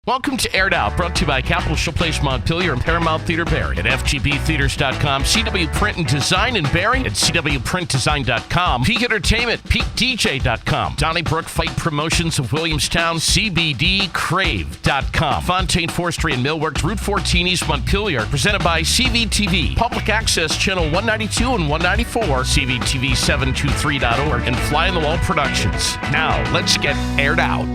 Welcome to Aired Out, brought to you by Capital Showplace Montpelier and Paramount Theater Barre at FGBtheaters.com, CW Print and Design in Barre at CWPrintDesign.com, Peak Entertainment, PeakDJ.com, Donny Brooke Fight Promotions of Williamstown, CBDCrave.com, Fontaine, Forestry, and Millworks, Route 14 East Montpelier, presented by CVTV, Public Access Channel 192 and 194, CVTV723.org, and Fly on the Wall Productions. Now, let's get aired out.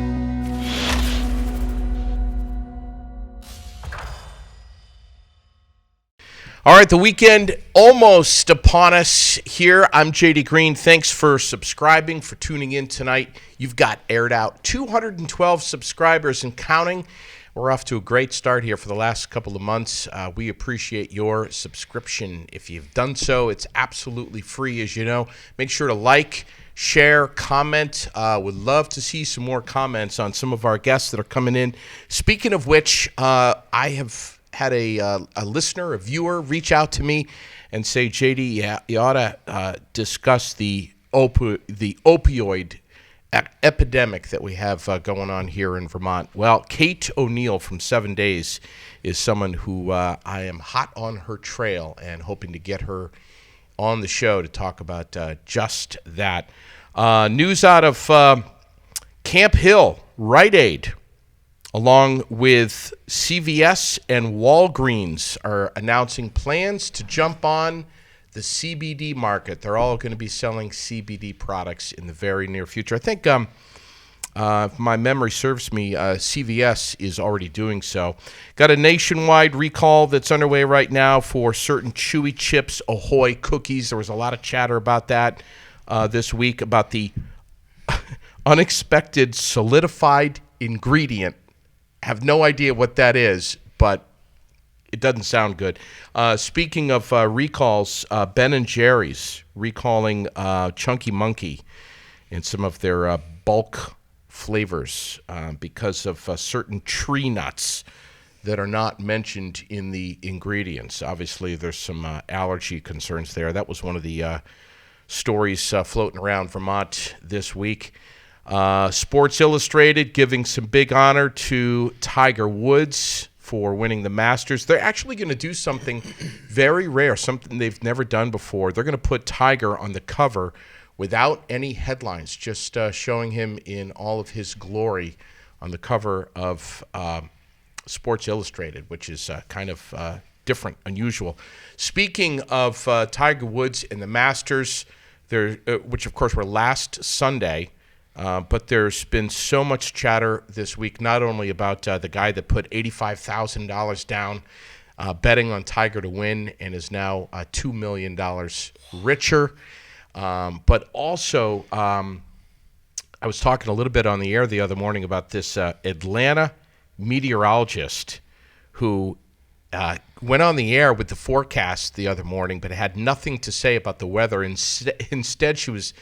All right, the weekend almost upon us here. I'm JD Green. Thanks for subscribing, for tuning in tonight. You've got Aired Out. 212 subscribers and counting. We're off to a great start here for the last couple of months. We appreciate your subscription. If you've done so, it's absolutely free, as you know. Make sure to like, share, comment. Would love to see some more comments on some of our guests that are coming in. Speaking of which, I have had a listener, a viewer, reach out to me and say, JD, yeah, you ought to discuss the opioid epidemic that we have going on here in Vermont. Well, Kate O'Neill from 7 Days is someone who I am hot on her trail and hoping to get her on the show to talk about just that. News out of Camp Hill, Rite Aid, along with CVS and Walgreens, are announcing plans to jump on the CBD market. They're all going to be selling CBD products in the very near future. I think, if my memory serves me, CVS is already doing so. Got a nationwide recall that's underway right now for certain Chewy Chips Ahoy cookies. There was a lot of chatter about that this week, about the unexpected solidified ingredient. Have no idea what that is, but it doesn't sound good. Speaking of recalls, Ben & Jerry's recalling Chunky Monkey and some of their bulk flavors because of certain tree nuts that are not mentioned in the ingredients. Obviously, there's some allergy concerns there. That was one of the stories floating around Vermont this week. Sports Illustrated giving some big honor to Tiger Woods for winning the Masters. They're actually going to do something very rare, something they've never done before. They're going to put Tiger on the cover without any headlines, just showing him in all of his glory on the cover of Sports Illustrated, which is kind of different, unusual. Speaking of Tiger Woods and the Masters, which of course were last Sunday, but there's been so much chatter this week, not only about the guy that put $85,000 down betting on Tiger to win and is now $2 million richer, but also I was talking a little bit on the air the other morning about this Atlanta meteorologist who went on the air with the forecast the other morning, but had nothing to say about the weather. Instead, she was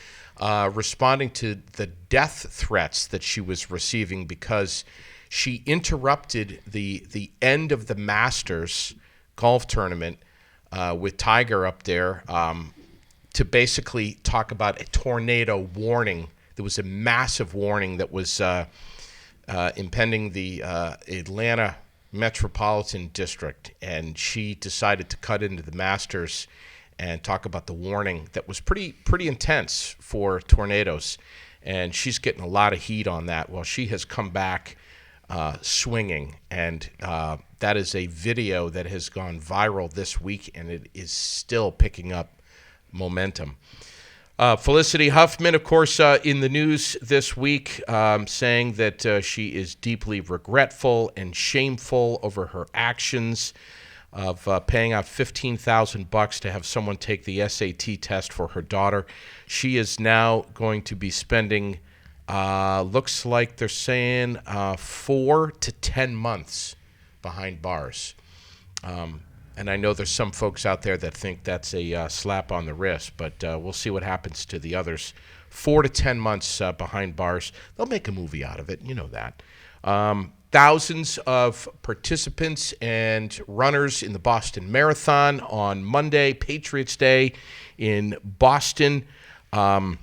responding to the death threats that she was receiving because she interrupted the end of the Masters golf tournament with Tiger up there to basically talk about a tornado warning. There was a massive warning that was impending the Atlanta Metropolitan District, and she decided to cut into the Masters and talk about the warning that was pretty intense for tornadoes. And she's getting a lot of heat on that. Well, she has come back swinging, and that is a video that has gone viral this week, and it is still picking up momentum. Felicity Huffman, of course, in the news this week, saying that she is deeply regretful and shameful over her actions of paying out $15,000 to have someone take the SAT test for her daughter. She is now going to be spending, looks like they're saying, 4 to 10 months behind bars. And I know there's some folks out there that think that's a slap on the wrist, but we'll see what happens to the others. 4 to 10 months behind bars. They'll make a movie out of it. You know that. Thousands of participants and runners in the Boston Marathon on Monday, Patriots Day in Boston. And,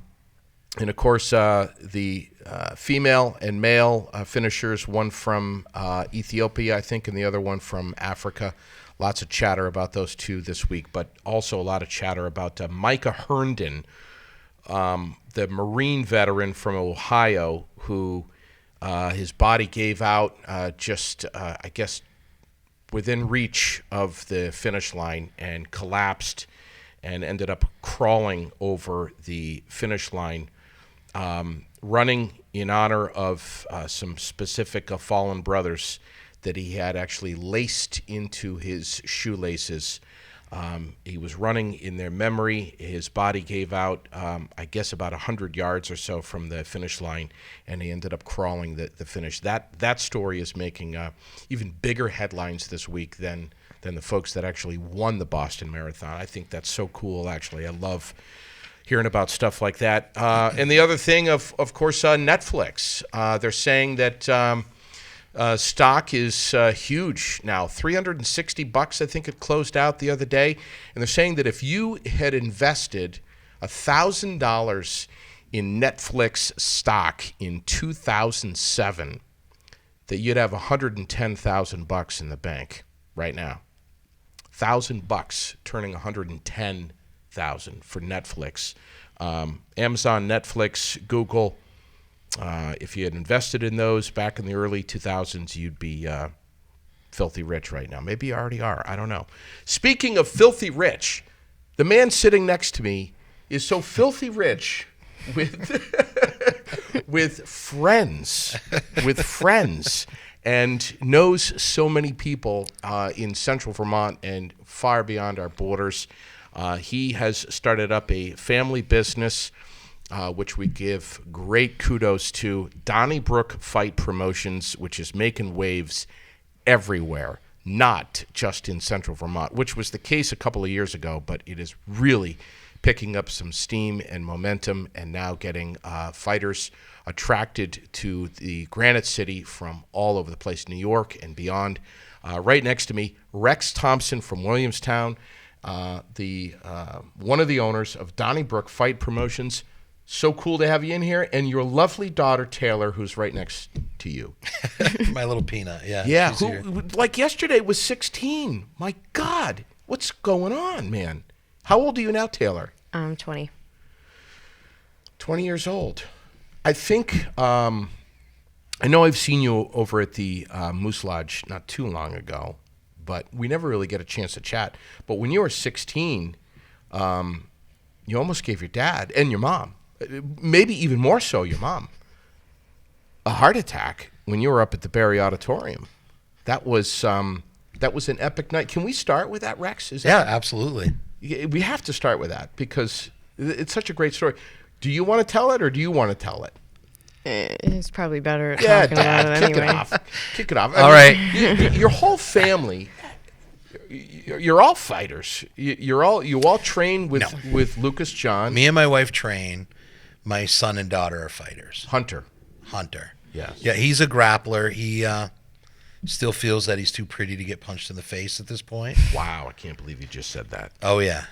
of course, the female and male finishers, one from Ethiopia, I think, and the other one from Africa. Lots of chatter about those two this week, but also a lot of chatter about Myka Herndon, the Marine veteran from Ohio, who his body gave out I guess, within reach of the finish line and collapsed and ended up crawling over the finish line, running in honor of some specific fallen brothers that he had actually laced into his shoelaces. He was running in their memory. His body gave out, I guess, about 100 yards or so from the finish line, and he ended up crawling the finish. That story is making even bigger headlines this week than the folks that actually won the Boston Marathon. I think that's so cool, actually. I love hearing about stuff like that. And the other thing, of course, Netflix. They're saying that stock is huge now, $360. I think it closed out the other day. And they're saying that if you had invested $1,000 in Netflix stock in 2007, that you'd have $110,000 in the bank right now. $1,000 turning $110,000 for Netflix. Amazon, Netflix, Google. If you had invested in those back in the early 2000s, you'd be filthy rich right now. Maybe you already are. I don't know. Speaking of filthy rich, the man sitting next to me is so filthy rich with friends, and knows so many people in central Vermont and far beyond our borders. He has started up a family business, which we give great kudos to, Donny Brooke Fight Promotions, which is making waves everywhere, not just in central Vermont, which was the case a couple of years ago, but it is really picking up some steam and momentum and now getting fighters attracted to the Granite City from all over the place, New York and beyond. Right next to me, Rex Thompson from Williamstown, one of the owners of Donny Brooke Fight Promotions. So cool to have you in here, and your lovely daughter Taylor, who's right next to you. My little peanut, yeah. Yeah, who like yesterday was 16. My God, what's going on, man? How old are you now, Taylor? I'm 20. 20 years old. I think I know I've seen you over at the Moose Lodge not too long ago, but we never really get a chance to chat. But when you were 16, you almost gave your dad and your mom, maybe even more so your mom, a heart attack when you were up at the Barre Auditorium. That was an epic night. Can we start with that, Rex? Absolutely. We have to start with that because it's such a great story. Do you want to tell it or do you want to tell it? It's probably better at talking about it kick anyway. Kick it off. All right. Your whole family, you're all fighters. You all train with Lucas John. Me and my wife train. My son and daughter are fighters. Hunter. Yes. Yeah, he's a grappler. He still feels that he's too pretty to get punched in the face at this point. Wow, I can't believe you just said that. Oh yeah.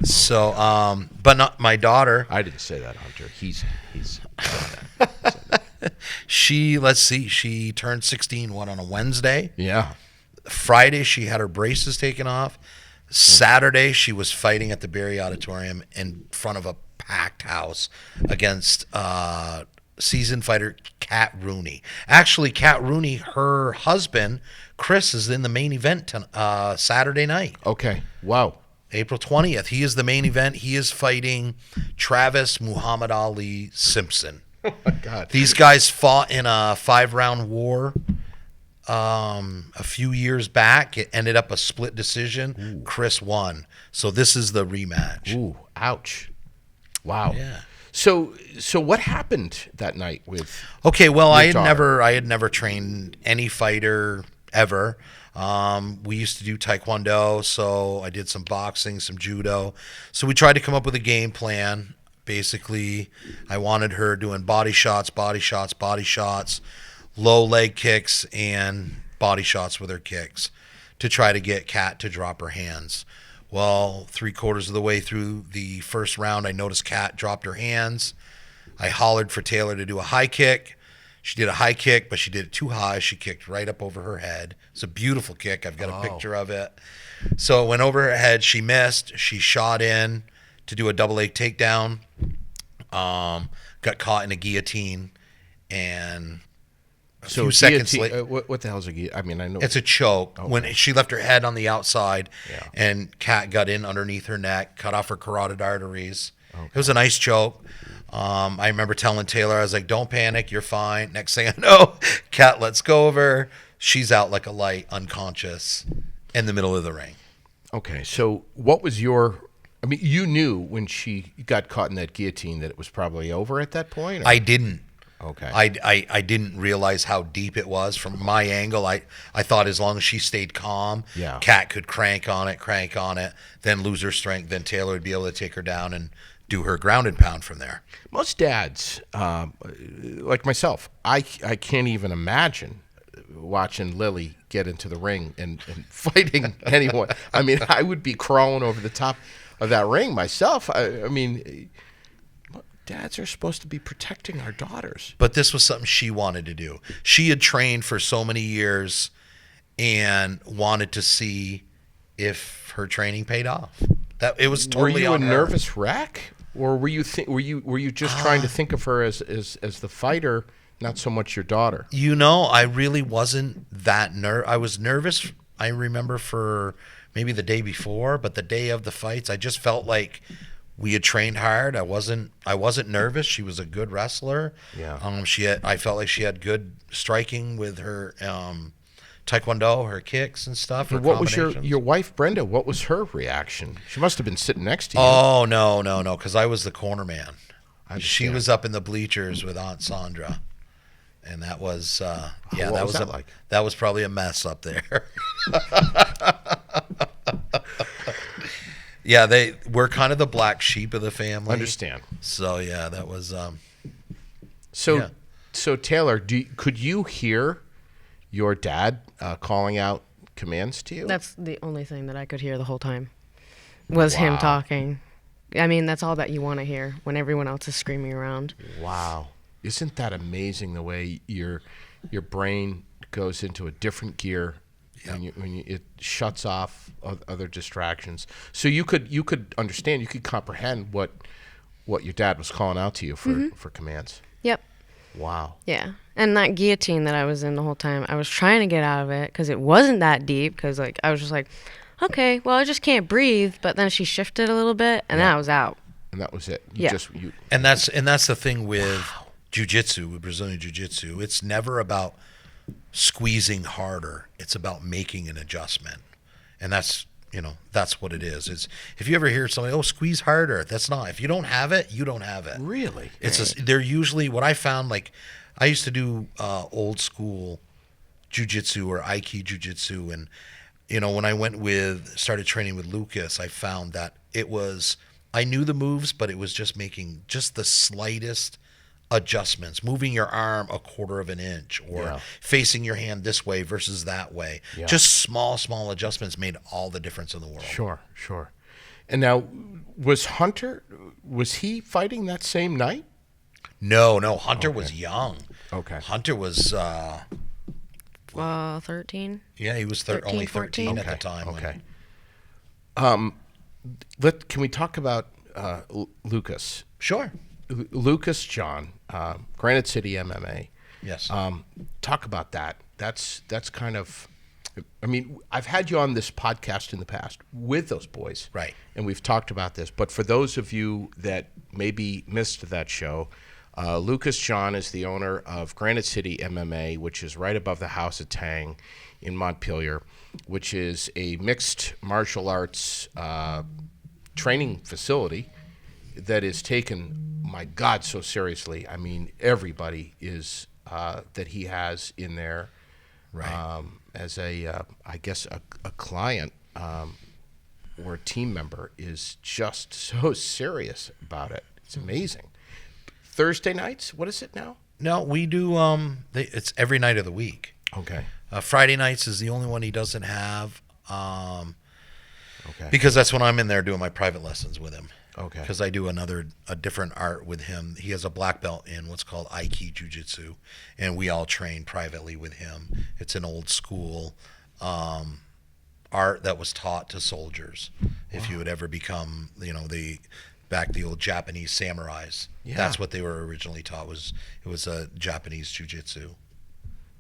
So, but not my daughter. I didn't say that, Hunter. He's said that. She turned 16 on a Wednesday. Yeah. Friday she had her braces taken off. Saturday she was fighting at the Barre Auditorium in front of a packed house against seasoned fighter Kat Rooney. Actually, Kat Rooney, her husband Chris, is in the main event Saturday night. Okay. Wow. April 20th. He is the main event. He is fighting Travis Muhammad Ali Simpson. Oh my God. These guys fought in a 5-round war a few years back. It ended up a split decision. Ooh. Chris won. So this is the rematch. Ooh, ouch. Wow. Yeah. So what happened that night with? Okay, well, I had never trained any fighter ever. We used to do taekwondo, so I did some boxing, some judo. So we tried to come up with a game plan. Basically, I wanted her doing body shots, low leg kicks, and body shots with her kicks to try to get Kat to drop her hands. Well, 3/4 of the way through the first round, I noticed Kat dropped her hands. I hollered for Taylor to do a high kick. She did a high kick, but she did it too high. She kicked right up over her head. It's a beautiful kick. I've got a picture of it. So it went over her head. She missed. She shot in to do a double leg takedown. Got caught in a guillotine, and a few seconds later, what the hell is a guillotine? I mean, I know it's a choke. Okay. When she left her head on the outside, Yeah. and Kat got in underneath her neck, cut off her carotid arteries. Okay. It was a nice choke. I remember telling Taylor, I was like, "Don't panic, you're fine." Next thing I know, Kat lets go of her. She's out like a light, unconscious, in the middle of the ring. Okay, so what was your? I mean, you knew when she got caught in that guillotine that it was probably over at that point. Or? I didn't. Okay. I didn't realize how deep it was from my angle. I thought as long as she stayed calm, Yeah. Kat could crank on it, then lose her strength. Then Taylor would be able to take her down and do her ground and pound from there. Most dads, like myself, I can't even imagine watching Lily get into the ring and fighting anyone. I mean, I would be crawling over the top of that ring myself. I mean, dads are supposed to be protecting our daughters. But this was something she wanted to do. She had trained for so many years and wanted to see if her training paid off. That it was totally Were you a on her. nervous wreck, or were you were you just trying to think of her as the fighter, not so much your daughter? You know, I really wasn't that I was nervous. I remember for maybe the day before, but the day of the fights, I just felt like we had trained hard. I wasn't nervous. She was a good wrestler. Yeah. I felt like she had good striking with her taekwondo, her kicks and stuff. Her What was combinations. your wife Brenda? What was her reaction? She must have been sitting next to you. Oh no, because I was the corner man. I She understand. was up in the bleachers with Aunt Sandra, and that was what was that like? That was probably a mess up there. Yeah, we're kind of the black sheep of the family. Understand. So yeah, that was So, Yeah. so Taylor, could you hear your dad calling out commands to you? That's the only thing that I could hear the whole time was him talking. I mean, that's all that you want to hear when everyone else is screaming around. Wow. Isn't that amazing the way your brain goes into a different gear when it shuts off other distractions? So you could understand, you could comprehend what your dad was calling out to you for commands. Yep. Wow. Yeah. And that guillotine that I was in the whole time, I was trying to get out of it because it wasn't that deep. Because I was just like, okay, well, I just can't breathe. But then she shifted a little bit, and then I was out. And that was it. Yeah. and that's the thing with jiu-jitsu, with Brazilian jiu-jitsu. It's never about squeezing harder. It's about making an adjustment. And that's what it is. It's if you ever hear somebody, squeeze harder, that's not. If you don't have it, you don't have it. Really? They're usually what I found, like I used to do old school jiu-jitsu or Aiki Jujitsu, and when I started training with Lucas, I found that I knew the moves, but it was just making just the slightest adjustments, moving your arm a quarter of an inch or facing your hand this way versus that way. Yeah. Just small adjustments made all the difference in the world. Sure. And now, was he fighting that same night? No, Hunter was young. Okay. Hunter was 13. yeah, he was 13, only 13 at the 14. time. Okay. Can we talk about Lucas? Sure. Lucas John, Granite City MMA. Yes. Talk about that. That's kind of. I mean, I've had you on this podcast in the past with those boys, Right. And we've talked about this. But for those of you that maybe missed that show, Lucas John is the owner of Granite City MMA, which is right above the House of Tang in Montpelier, which is a mixed martial arts training facility that is taken, my God, so seriously. I mean, everybody is that he has in there, Right. as I guess a client or a team member is just so serious about it. It's amazing. Thursday nights, what is it now? No, we do. It's every night of the week. Okay. Friday nights is the only one he doesn't have. Okay. Because that's when I'm in there doing my private lessons with him. Okay. Because I do a different art with him. He has a black belt in what's called Aiki Jujitsu, and we all train privately with him. It's an old school art that was taught to soldiers. If you would ever become, the old Japanese samurais. Yeah. That's what they were originally taught. It was a Japanese jujitsu.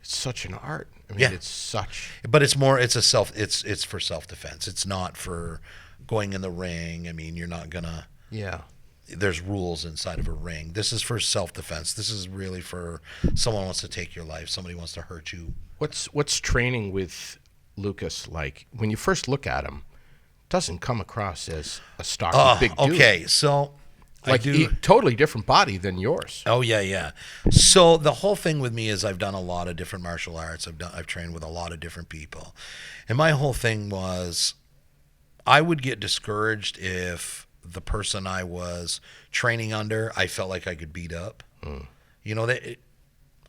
It's such an art. I mean, Yeah. it's such. But it's more. It's for self-defense. It's not for going in the ring. I mean, you're not gonna. Yeah. There's rules inside of a ring. This is for self-defense. This is really for someone wants to take your life. Somebody wants to hurt you. What's training with Lucas like? When you first look at him, doesn't come across as a stocky big dude. Okay, so Like totally different body than yours. Oh yeah. So the whole thing with me is I've done a lot of different martial arts. I've trained with a lot of different people, and my whole thing was, I would get discouraged if the person I was training under, I felt like I could beat up.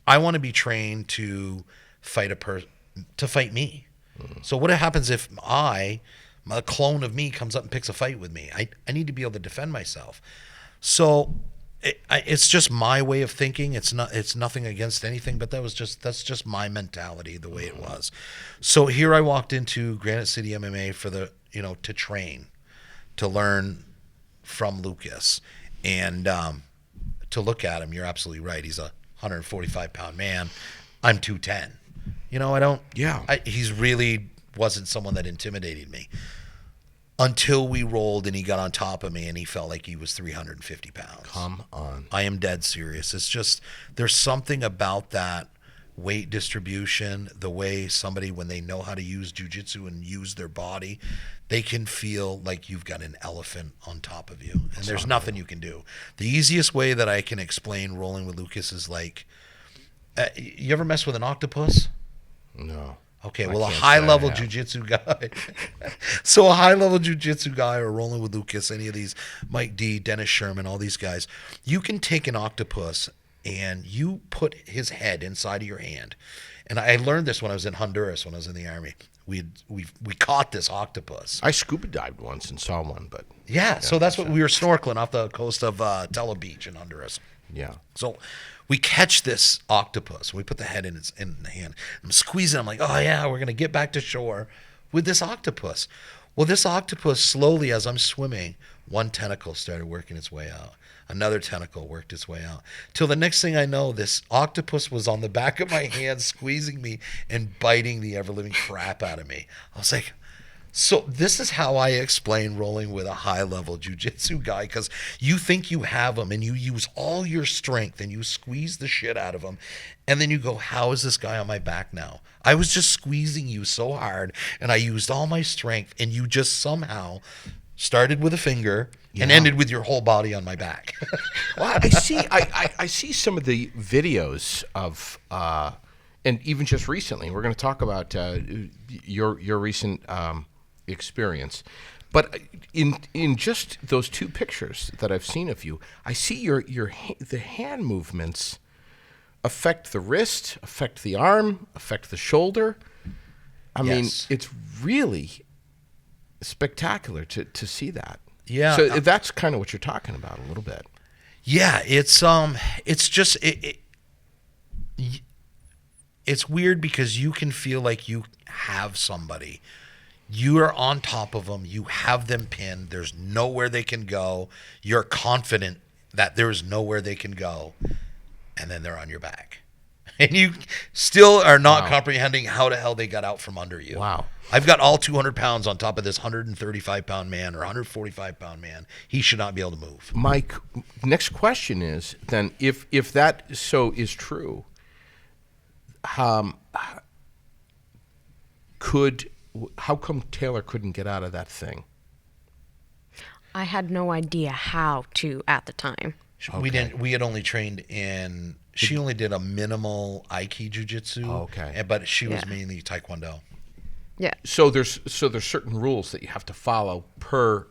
I want to be trained to fight to fight me. So what happens if a clone of me comes up and picks a fight with me? I need to be able to defend myself. So it's just my way of thinking. It's nothing against anything, but that's just my mentality, the way it was. So here I walked into Granite City MMA for to train, to learn from Lucas, and to look at him. You're absolutely right. He's a 145-pound man. I'm 210. I don't. Yeah. He's really wasn't someone that intimidated me. Until we rolled and he got on top of me and he felt like he was 350 pounds. Come on. I am dead serious. It's just, there's something about that weight distribution, the way somebody, when they know how to use jiu-jitsu and use their body, they can feel like you've got an elephant on top of you. And there's nothing you can do. The easiest way that I can explain rolling with Lucas is like, you ever mess with an octopus? No. Okay, well, a high-level jiu-jitsu guy. So a high-level jiu-jitsu guy, or rolling with Lucas, any of these, Mike D, Dennis Sherman, all these guys, you can take an octopus and you put his head inside of your hand. And I learned this when I was in Honduras, when I was in the Army. We caught this octopus. I scuba dived once and saw one, but... Yeah, so that's what we were snorkeling off the coast of Tela Beach in Honduras. Yeah. So we catch this octopus. We put the head in the hand. I'm squeezing. I'm like, oh, yeah, we're going to get back to shore with this octopus. Well, this octopus, slowly as I'm swimming, one tentacle started working its way out. Another tentacle worked its way out. Till the next thing I know, this octopus was on the back of my hand, squeezing me and biting the ever-living crap out of me. I was like... So this is how I explain rolling with a high-level jiu-jitsu guy, because you think you have him and you use all your strength and you squeeze the shit out of him, and then you go, how is this guy on my back now? I was just squeezing you so hard and I used all my strength, and you just somehow started with a finger and ended with your whole body on my back. Well, I see some of the videos of, and even just recently, we're going to talk about your recent experience, but in just those two pictures that I've seen of you, I see the hand movements affect the wrist, affect the arm, affect the shoulder. I mean, it's really spectacular to see that. Yeah. So that's kind of what you're talking about a little bit. Yeah, it's just it's weird because you can feel like you have somebody. You are on top of them. You have them pinned. There's nowhere they can go. You're confident that there's nowhere they can go. And then they're on your back. And you still are not comprehending how the hell they got out from under you. Wow. I've got all 200 pounds on top of this 135-pound man or 145-pound man. He should not be able to move. Mike, next question is then, if that so is true, how come Taylor couldn't get out of that thing? I had no idea how to at the time. Okay. We had only trained in. She only did a minimal Aiki Jujitsu. Okay. But she was mainly Taekwondo. Yeah. So there's certain rules that you have to follow per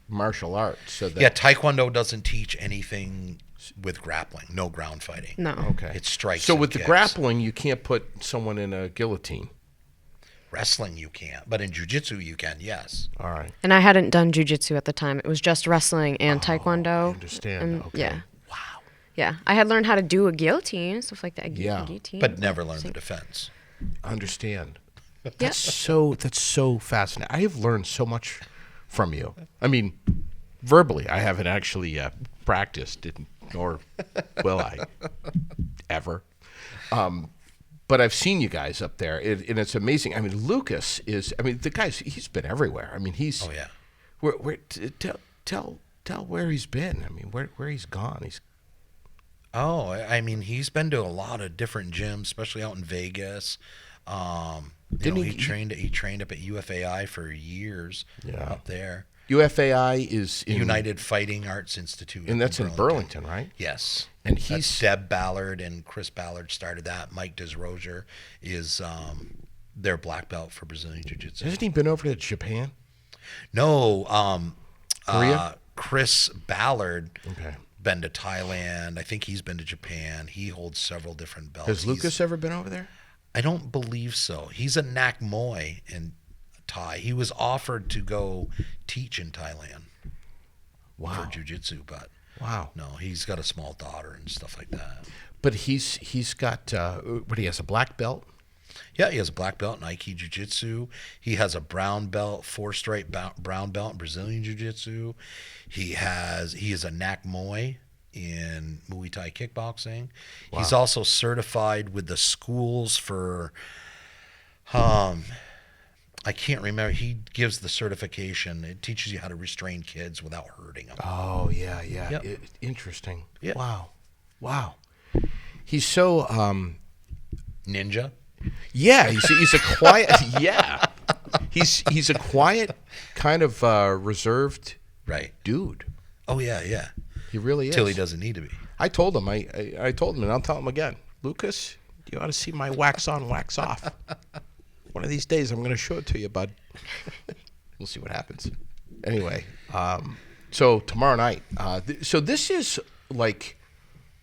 martial art. So that Taekwondo doesn't teach anything with grappling. No ground fighting. No. Okay. It strikes. So and with the kicks. grappling, you can't put someone in a guillotine. Wrestling you can't, but in jiu-jitsu you can, yes. All right. And I hadn't done jujitsu at the time. It was just wrestling and taekwondo. I understand. And, Okay. Yeah. Wow. Yeah. I had learned how to do a guillotine, stuff like that. Yeah. Guillotine. But never learned the defense. I understand. Yeah. That's so fascinating. I have learned so much from you. I mean, verbally, I haven't actually practiced, nor will I ever. But I've seen you guys up there, and it's amazing. I mean, Lucas is. I mean, the guy's. He's been everywhere. I mean, he's. Oh yeah. Tell where he's been. I mean, where he's gone. He's. Oh, I mean, he's been to a lot of different gyms, especially out in Vegas. He trained up at UFAI for years. Yeah. Up there. UFAI is in United Fighting Arts Institute, and that's in Burlington, right? Yes. And That's Deb Ballard and Chris Ballard started that. Mike Desrozier is their black belt for Brazilian Jiu-Jitsu. Hasn't he been over to Japan? No, Korea? Chris Ballard Okay. been to Thailand. I think he's been to Japan. He holds several different belts. Has Lucas ever been over there? I don't believe so. He's a Nak Moi in Thai. He was offered to go teach in Thailand for jiu-jitsu, but Wow. no, he's got a small daughter and stuff like that. But he's got he has a black belt. Yeah, he has a black belt in Aiki Jujitsu. He has a brown belt, 4-stripe brown belt in Brazilian Jiu-Jitsu. He is a Nak Moi in Muay Thai kickboxing. Wow. He's also certified with the schools for I can't remember. He gives the certification. It teaches you how to restrain kids without hurting them. Oh yeah. Yep. Interesting. Yeah. Wow. He's so Ninja. yeah. He's a quiet yeah. He's a quiet kind of reserved Right. dude. Oh, yeah. He really is. Till he doesn't need to be. I told him. I told him, and I'll tell him again. Lucas, you ought to see my wax on, wax off. One of these days, I'm going to show it to you, bud. We'll see what happens. Anyway, so tomorrow night. So this is like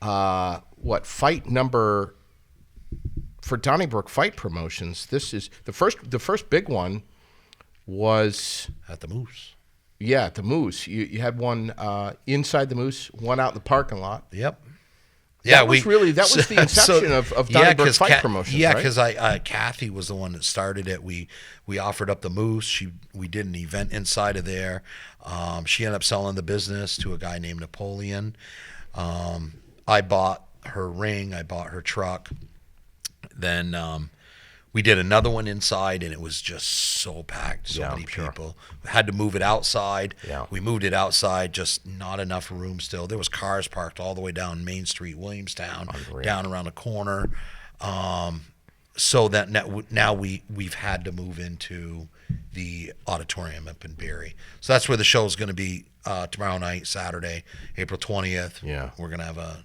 fight number for Donny Brooke Fight Promotions. This is the first big one was At the Moose. yeah at the Moose. You had one inside the Moose, one out in the parking lot. Yep. Yeah, that was the inception of Donny Brooke Fight Promotions. Yeah, right? because Kathy was the one that started it. We offered up the Moose. We did an event inside of there. She ended up selling the business to a guy named Napoleon. I bought her ring. I bought her truck. Then we did another one inside, and it was just so packed, so many people. We had to move it outside. Yeah. We moved it outside, just not enough room still. There was cars parked all the way down Main Street, Williamstown, Unreal. down around the corner. So that now we've had to move into the auditorium up in Barre. So that's where the show is going to be tomorrow night, Saturday, April 20th. Yeah. We're going to have a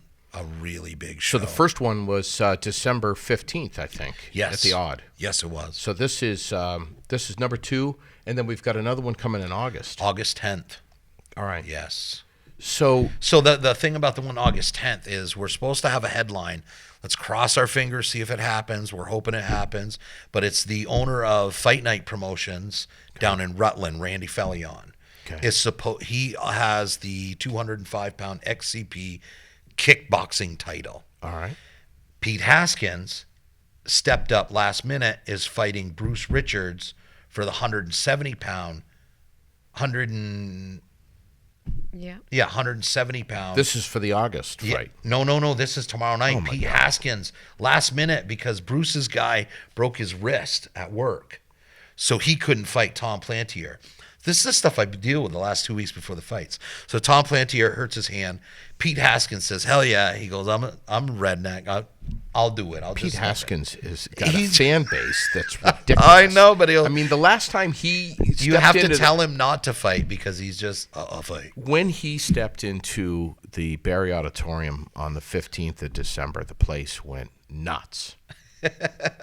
really big show. So the first one was December 15th, I think. Yes. At the Odd. Yes, it was. So this is number 2, and then we've got another one coming in August. August 10th. All right. Yes. So the thing about the one August 10th is we're supposed to have a headline. Let's cross our fingers, see if it happens. We're hoping it happens. But it's the owner of Fight Night Promotions down in Rutland, Randy Fellion. Okay. He has the 205-pound XCP kickboxing title. all right. Pete Haskins stepped up last minute, is fighting Bruce Richards for the 170-pound, 170-pound. This is for the August fight. No. This is tomorrow night. Oh, my Pete God. Haskins, last minute, because Bruce's guy broke his wrist at work. So he couldn't fight Tom Plantier. This is the stuff I deal with the last 2 weeks before the fights. So Tom Plantier hurts his hand. Pete Haskins says, "Hell yeah!" He goes, "I'm a redneck. I'll do it." Pete Haskins has got a fan base that's ridiculous. I know, but I mean, the last time you have to tell him not to fight because he's just I'll fight. When he stepped into the Barre Auditorium on the 15th of December, the place went nuts.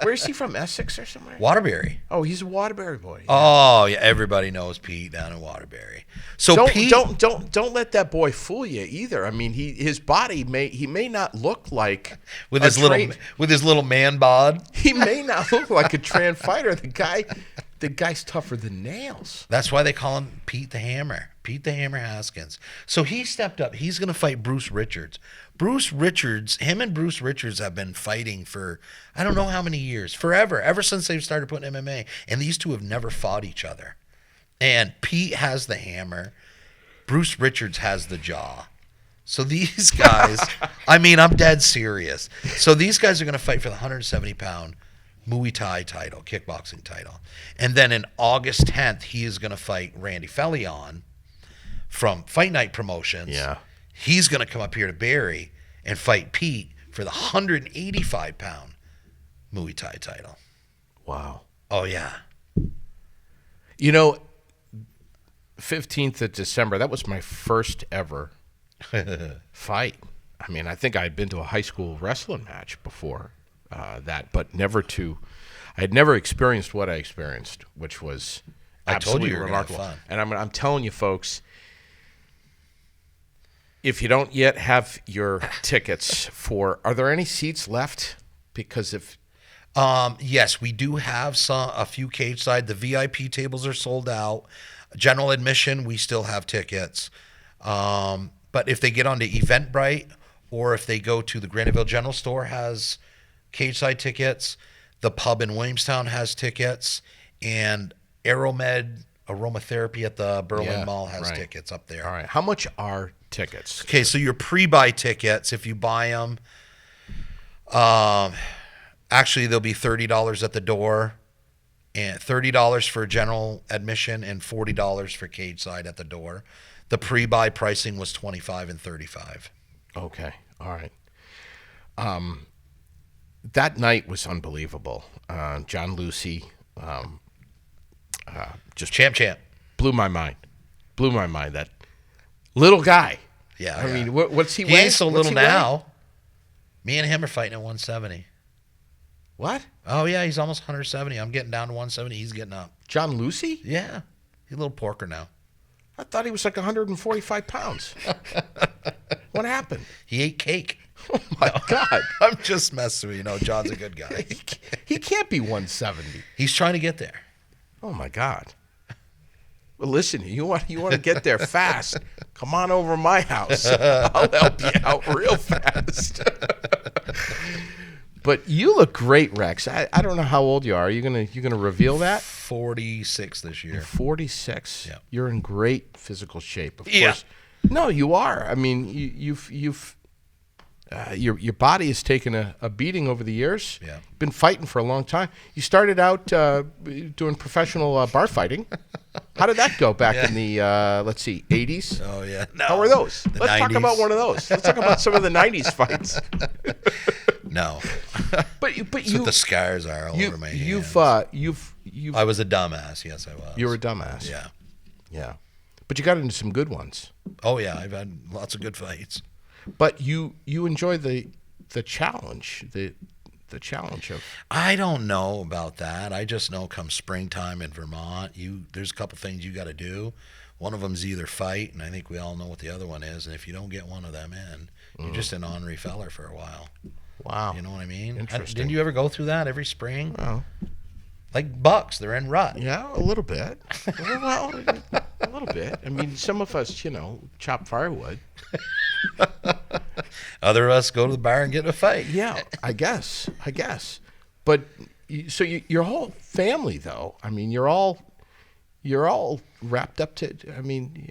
Where's he from? Essex or somewhere? Waterbury. Oh, he's a Waterbury boy. Oh yeah, everybody knows Pete down in Waterbury. So Don't Pete, don't let that boy fool you either. I mean, his body may not look like with his little man bod. He may not look like a trained fighter. The guy's tougher than nails. That's why they call him Pete the Hammer. Pete the Hammer Haskins. So he stepped up. He's going to fight Bruce Richards. Him and Bruce Richards have been fighting for I don't know how many years. Forever. Ever since they've started putting MMA. And these two have never fought each other. And Pete has the hammer. Bruce Richards has the jaw. So these guys, I mean, I'm dead serious. So these guys are going to fight for the 170-pound Muay Thai title, kickboxing title. And then in August 10th, he is going to fight Randy Felion from Fight Night Promotions. Yeah. He's going to come up here to Barre and fight Pete for the 185-pound Muay Thai title. Wow. Oh, yeah. You know, 15th of December, that was my first ever fight. I mean, I think I had been to a high school wrestling match before that, but I had never experienced what I experienced, which was absolutely remarkable. Fun. And I'm telling you, folks, if you don't yet have your tickets are there any seats left? Because if yes, we do have a few cage side. The VIP tables are sold out. General admission, we still have tickets. But if they get onto Eventbrite or if they go to the Graniteville General Store has cage side tickets, the pub in Williamstown has tickets, and Aeromed Aromatherapy at the Berlin Mall has tickets up there. All right. How much are tickets? Okay, so your pre-buy tickets, if you buy them, actually they'll be $30 at the door, and $30 for general admission and $40 for cage side at the door. The pre-buy pricing was $25 and $35. Okay, all right. That night was unbelievable. John Lucy, just champ. Blew my mind. That little guy. Yeah. I mean, what's he weigh? He ain't so little now. Me and him are fighting at 170. What? Oh, yeah, he's almost 170. I'm getting down to 170. He's getting up. John Lucy? Yeah. He's a little porker now. I thought he was like 145 pounds. What happened? He ate cake. Oh, my God. I'm just messing with you. No, John's a good guy. He can't be 170. He's trying to get there. Oh, my God. Well, listen, you want to get there fast, come on over to my house. I'll help you out real fast. But you look great, Rex. I don't know how old you are. Are you gonna reveal that? 46 this year. You're 46. Yeah. You're in great physical shape. Of course. No, you are. I mean, your body has taken a beating over the years. Yeah. Been fighting for a long time. You started out doing professional bar fighting. How did that go back in the, 80s? Oh, yeah. No. How were those? Let's 90s. talk about one of those. Let's talk about some of the 90s fights. No. But you what the scars are all over my hands. You've I was a dumbass. Yes, I was. You were a dumbass. Yeah. Yeah. But you got into some good ones. Oh, yeah. I've had lots of good fights. But you enjoy the challenge, the challenge of. I don't know about that. I just know come springtime in Vermont, there's a couple things you got to do. One of them's either fight, and I think we all know what the other one is. And if you don't get one of them in, you're just an ornery feller for a while. Wow. You know what I mean? Interesting. Didn't you ever go through that every spring? Well, like bucks, they're in rut. yeah, a little bit. Well, a little bit. I mean, some of us, chop firewood. Other of us go to the bar and get in a fight. Yeah, I guess. But so your whole family, though. I mean, you're all wrapped up to. I mean,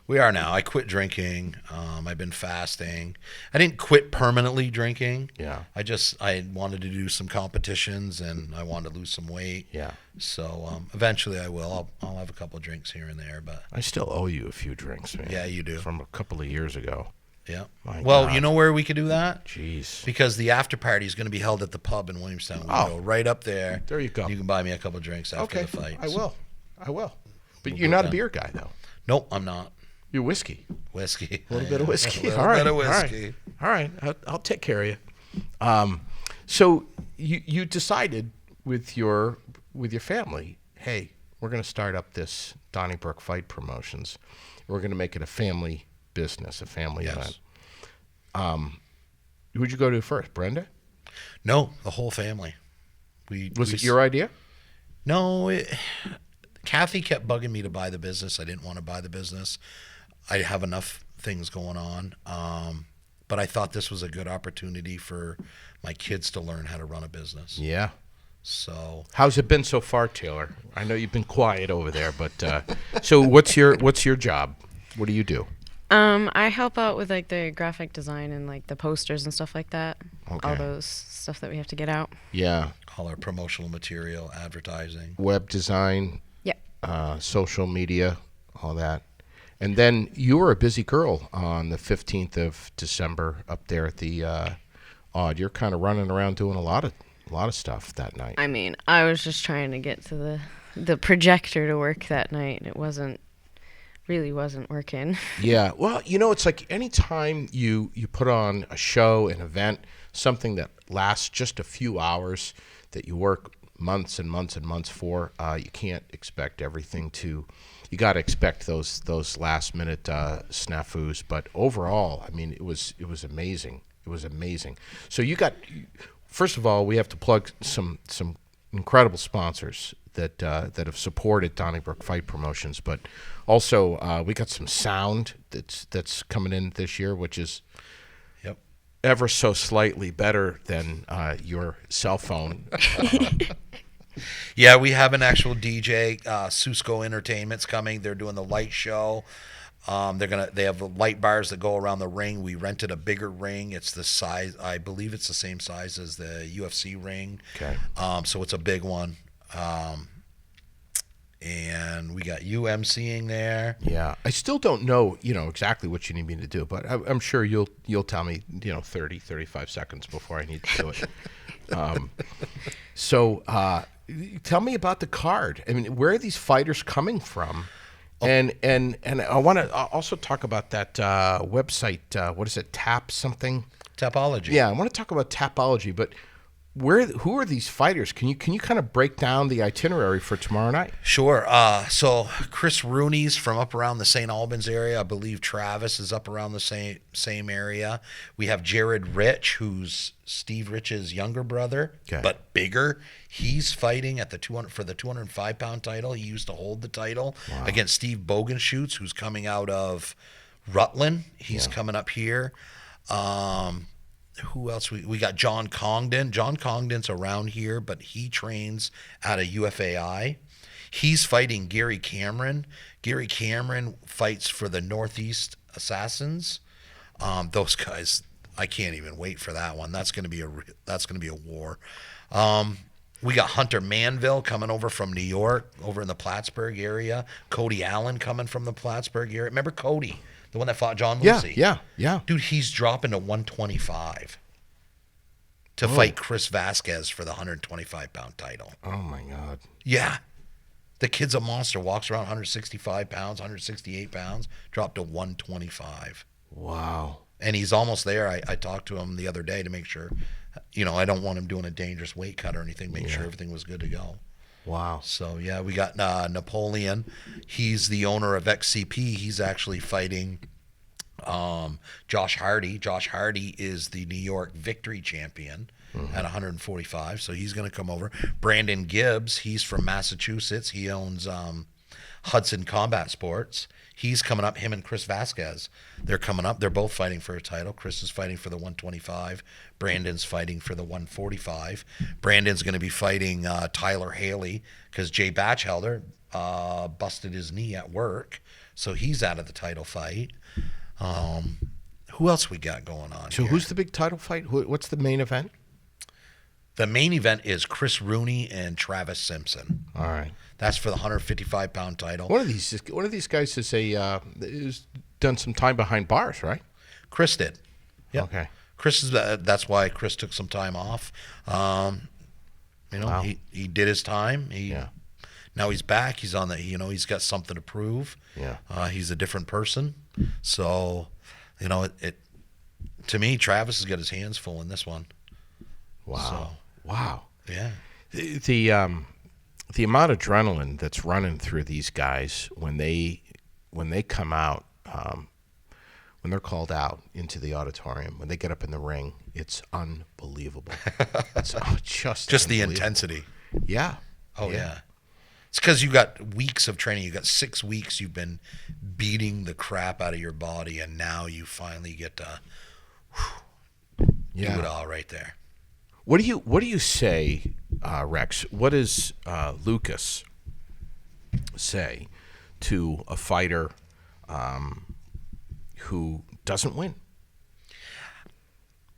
We are now. I quit drinking. I've been fasting. I didn't quit permanently drinking. Yeah. I wanted to do some competitions and I wanted to lose some weight. Yeah. So eventually I will. I'll have a couple of drinks here and there, but I still owe you a few drinks, man. Yeah, you do. From a couple of years ago. Yeah. My well, God. You know where we could do that? Jeez. Because the after party is going to be held at the pub in Williamstown. We go right up there. There you go. You can buy me a couple of drinks after the fight. I will. But you're not a beer guy, though. Nope, I'm not. You're whiskey. Whiskey. A little bit of whiskey. A little bit of whiskey. All right. I'll take care of you. So you decided with your family, hey, we're going to start up this Donny Brooke Fight Promotions. We're going to make it a family business, a family event. Who'd you go to first, Brenda? No, the whole family. Was it your idea? No, Kathy kept bugging me to buy the business. I didn't want to buy the business. I have enough things going on. But I thought this was a good opportunity for my kids to learn how to run a business. Yeah. So how's it been so far, Taylor? I know you've been quiet over there, but so what's your job? What do you do? I help out with like the graphic design and like the posters and stuff like that. Okay. All those stuff that we have to get out. Yeah. all our promotional material, advertising. Web design. Yeah. Social media, all that. And then you were a busy girl on the 15th of December up there at the Odd. You're kind of running around doing a lot of stuff that night. I mean, I was just trying to get to the projector to work that night, and it really wasn't working. Yeah. Well, it's like anytime you put on a show, an event, something that lasts just a few hours that you work months and months and months for, you can't expect everything to. You got to expect those last minute snafus, but overall, I mean, it was amazing. It was amazing. So first of all, we have to plug some incredible sponsors that have supported Donny Brooke Fight Promotions, but also we got some sound that's coming in this year, which is ever so slightly better than your cell phone. Yeah, we have an actual DJ. Susco Entertainment's coming. They're doing the light show. They have the light bars that go around the ring. We rented a bigger ring. It's the size, I believe it's the same size as the UFC ring. Okay. So it's a big one. And we got you emceeing there. Yeah, I still don't know, exactly what you need me to do, but I'm sure you'll tell me, 30, 35 seconds before I need to do it. So tell me about the card. I mean, where are these fighters coming from? And I want to also talk about that website. What is it? Tap something? Tapology. Yeah, I want to talk about Tapology, but who are these fighters? Can you kind of break down the itinerary for tomorrow night? Sure. So Chris Rooney's from up around the St. Albans area. I believe Travis is up around the same area. We have Jared Rich, who's Steve Rich's younger brother, but bigger. He's fighting at for the 205-pound title. He used to hold the title against Steve Bogenschutz, who's coming out of Rutland. He's coming up here. Who else? We got John Congdon. John Congdon's around here, but he trains out of UFAI. He's fighting Gary Cameron. Gary Cameron fights for the Northeast Assassins. Those guys, I can't even wait for that one. That's going to be a war. We got Hunter Manville coming over from New York, over in the Plattsburgh area. Cody Allen coming from the Plattsburgh area. Remember Cody? The one that fought John Lucy. Yeah. Dude, he's dropping to 125 to fight Chris Vasquez for the 125-pound title. Oh, my God. Yeah. The kid's a monster. Walks around 165 pounds, 168 pounds, dropped to 125. Wow. And he's almost there. I talked to him the other day to make sure, I don't want him doing a dangerous weight cut or anything, make sure everything was good to go. Wow. So, yeah, we got Napoleon. He's the owner of XCP. He's actually fighting Josh Hardy. Josh Hardy is the New York Victory champion at 145, so he's going to come over. Brandon Gibbs, he's from Massachusetts. He owns Hudson Combat Sports. He's coming up, him and Chris Vasquez. They're coming up. They're both fighting for a title. Chris is fighting for the 125. Brandon's fighting for the 145. Brandon's going to be fighting Tyler Haley because Jay Batchelder busted his knee at work. So he's out of the title fight. Who else we got going on So here? who's the big title fight? What's the main event? The main event is Chris Rooney and Travis Simpson. All right. That's for the 155-pound title. One of these guys is done some time behind bars, right? Chris did. Yeah. Okay. Chris is. That's why Chris took some time off. Wow. He did his time. Now he's back. He's on the. He's got something to prove. Yeah. He's a different person. So, to me, Travis has got his hands full in this one. Wow. Wow. Yeah. The amount of adrenaline that's running through these guys when they come out, when they're called out into the auditorium, when they get up in the ring, it's unbelievable. It's Just the unbelievable. intensity. Yeah. Oh, yeah. It's because you got weeks of training. You got 6 weeks you've been beating the crap out of your body, and now you finally get to do it all right there. What do you say, Rex? What does Lucas say to a fighter who doesn't win?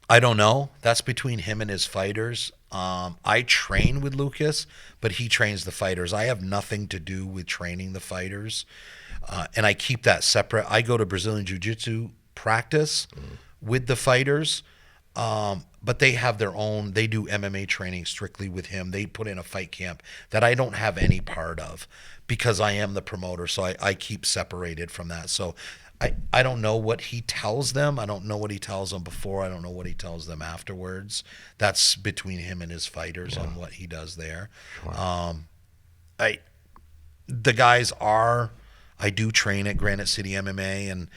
I don't know. That's between him and his fighters. I train with Lucas, but he trains the fighters. I have nothing to do with training the fighters, and I keep that separate. I go to Brazilian Jiu-Jitsu practice with the fighters, but they have their own. They do MMA training strictly with him. They put in a fight camp that I don't have any part of because I am the promoter, so I keep separated from that. So I don't know what he tells them. I don't know what he tells them before. I don't know what he tells them afterwards. That's between him and his fighters on what he does there. Sure. The guys I do train at Granite City MMA, and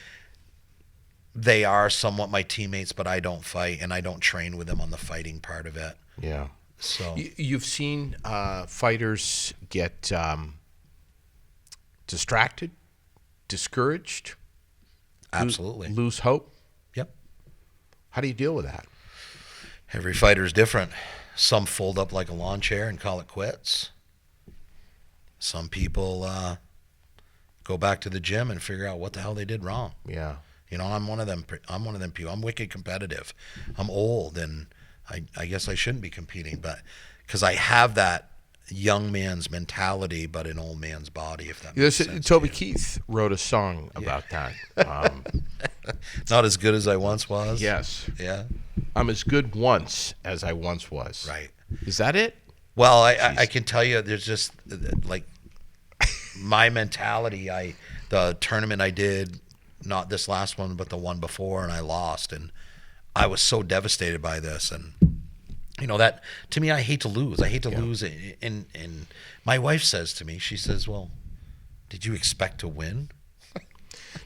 they are somewhat my teammates, but I don't fight, and I don't train with them on the fighting part of it. Yeah. So You've seen fighters get distracted, discouraged, absolutely. lose hope. Yep. How do you deal with that? Every fighter's different. Some fold up like a lawn chair and call it quits. Some people go back to the gym and figure out what the hell they did wrong. Yeah. You know, I'm one of them people. I'm wicked competitive. I'm old, and I guess I shouldn't be competing, but because I have that young man's mentality, but an old man's body, if that makes sense. Toby Keith wrote a song about that. Not as good as I once was. Yes. Yeah. I'm as good once as I once was. Right. Is that it? Well, I can tell you, there's just like my mentality. The tournament I did, not this last one, but the one before, and I lost, and I was so devastated by this, and you know that to me, I hate to lose. I hate to lose, and my wife says to me, she says, "Well, did you expect to win?"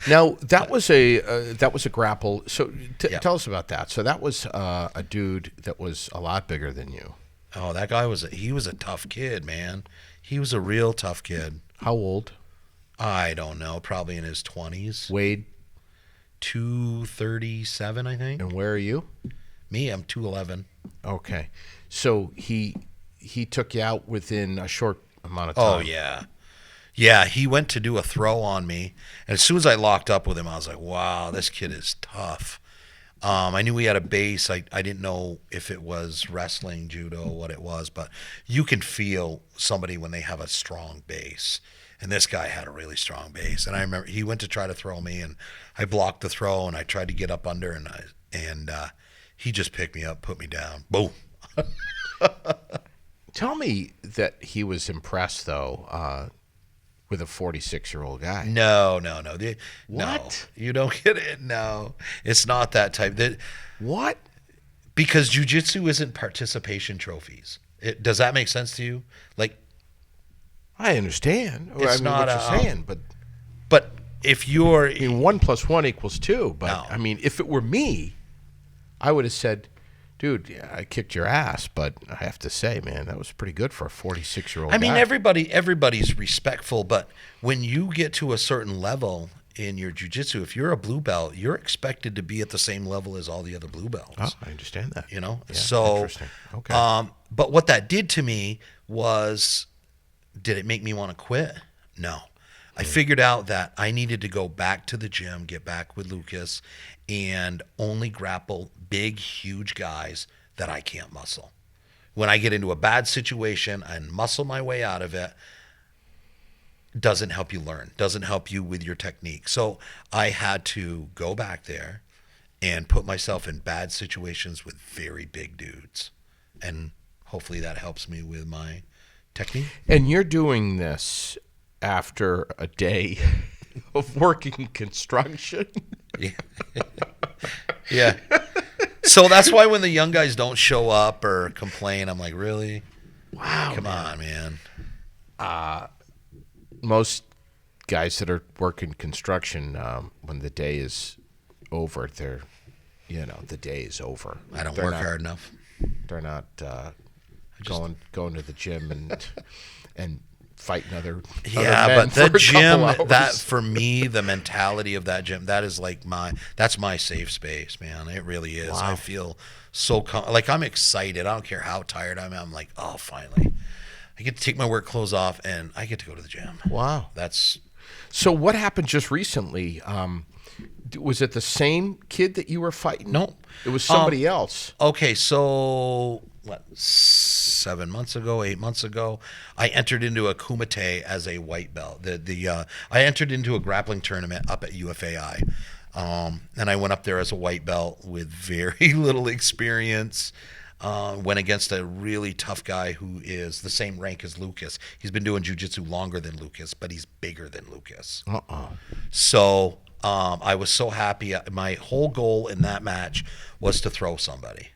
Now that was a grapple. So tell us about that. So that was a dude that was a lot bigger than you. Oh, that guy was a tough kid, man. He was a real tough kid. How old? I don't know, probably in his 20s. Weighed 237, I think. And where are you? Me, I'm 211. Okay. So he took you out within a short amount of time. Oh, yeah. Yeah, he went to do a throw on me, and as soon as I locked up with him, I was like, wow, this kid is tough. I knew he had a base. I didn't know if it was wrestling, judo, what it was, but you can feel somebody when they have a strong base. And this guy had a really strong base. And I remember he went to try to throw me, and I blocked the throw, and I tried to get up under, and he just picked me up, put me down. Boom. Tell me that he was impressed, though, with a 46-year-old guy. No. What? No, you don't get it. No, it's not that type. What? Because jiu-jitsu isn't participation trophies. Does that make sense to you? Like, I understand. It's not what you're saying, but if you're, 1 + 1 = 2. But No. I mean, if it were me, I would have said, "Dude, yeah, I kicked your ass, but I have to say, man, that was pretty good for a 46-year-old." I mean, everybody's respectful, but when you get to a certain level in your jiu-jitsu, if you're a blue belt, you're expected to be at the same level as all the other blue belts. Oh, I understand that. You know, Yeah, so interesting. Okay. But what that did to me was, did it make me want to quit? No. I figured out that I needed to go back to the gym, get back with Lucas, and only grapple big, huge guys that I can't muscle. When I get into a bad situation and muscle my way out of it, doesn't help you learn, doesn't help you with your technique. So I had to go back there and put myself in bad situations with very big dudes. And hopefully that helps me with my technique. And you're doing this after a day of working construction. Yeah. Yeah. So that's why when the young guys don't show up or complain, I'm like, really? Wow. Come on, man. Most guys that are working construction, when the day is over, the day is over. I don't They're work not- hard enough. They're not going to the gym and fighting other Yeah, men but the for a gym, couple that hours. for me, the mentality of that gym, that is like that's my safe space, man. It really is. Wow. I feel so like I'm excited. I don't care how tired I am. I'm like, oh, finally, I get to take my work clothes off and I get to go to the gym. Wow. That's So what happened just recently? Was it the same kid that you were fighting? No. It was somebody else. okay. So what? 7 months ago, 8 months ago, I entered into a kumite as a white belt. I entered into a grappling tournament up at UFAI, and I went up there as a white belt with very little experience. Went against a really tough guy who is the same rank as Lucas. He's been doing jiu-jitsu longer than Lucas, but he's bigger than Lucas. So I was so happy. My whole goal in that match was to throw somebody.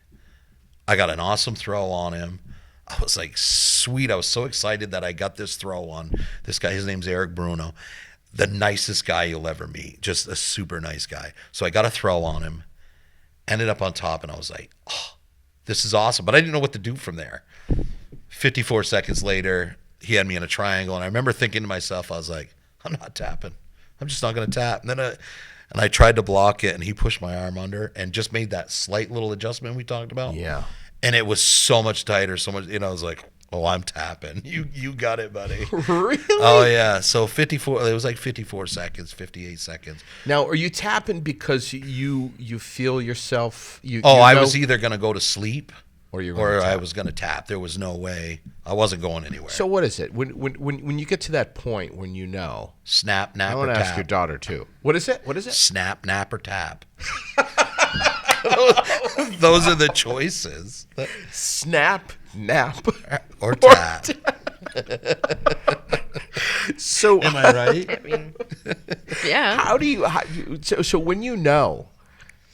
I got an awesome throw on him. I was like, sweet. I was so excited that I got this throw on this guy. His name's Eric Bruno. The nicest guy you'll ever meet. Just a super nice guy. So I got a throw on him. Ended up on top, and I was like, oh, this is awesome. But I didn't know what to do from there. 54 seconds later, he had me in a triangle. And I remember thinking to myself, I was like, I'm not tapping. I'm just not going to tap. And then I tried to block it, and he pushed my arm under and just made that slight little adjustment we talked about. Yeah. And it was so much tighter, so much, I was like, oh, I'm tapping. You got it, buddy. Really? Oh, yeah. So 54, it was like 54 seconds, 58 seconds. Now, are you tapping because you feel yourself? I was either going to go to sleep or I I was going to tap. There was no way. I wasn't going anywhere. So what is it? When you get to that point when you know? Snap, nap, I or want to tap. ask your daughter too. What is it? What is it? Snap, nap, or tap. Those are the choices. Snap, nap, Or tap. So Am I right? I mean, yeah. how do you? So when you know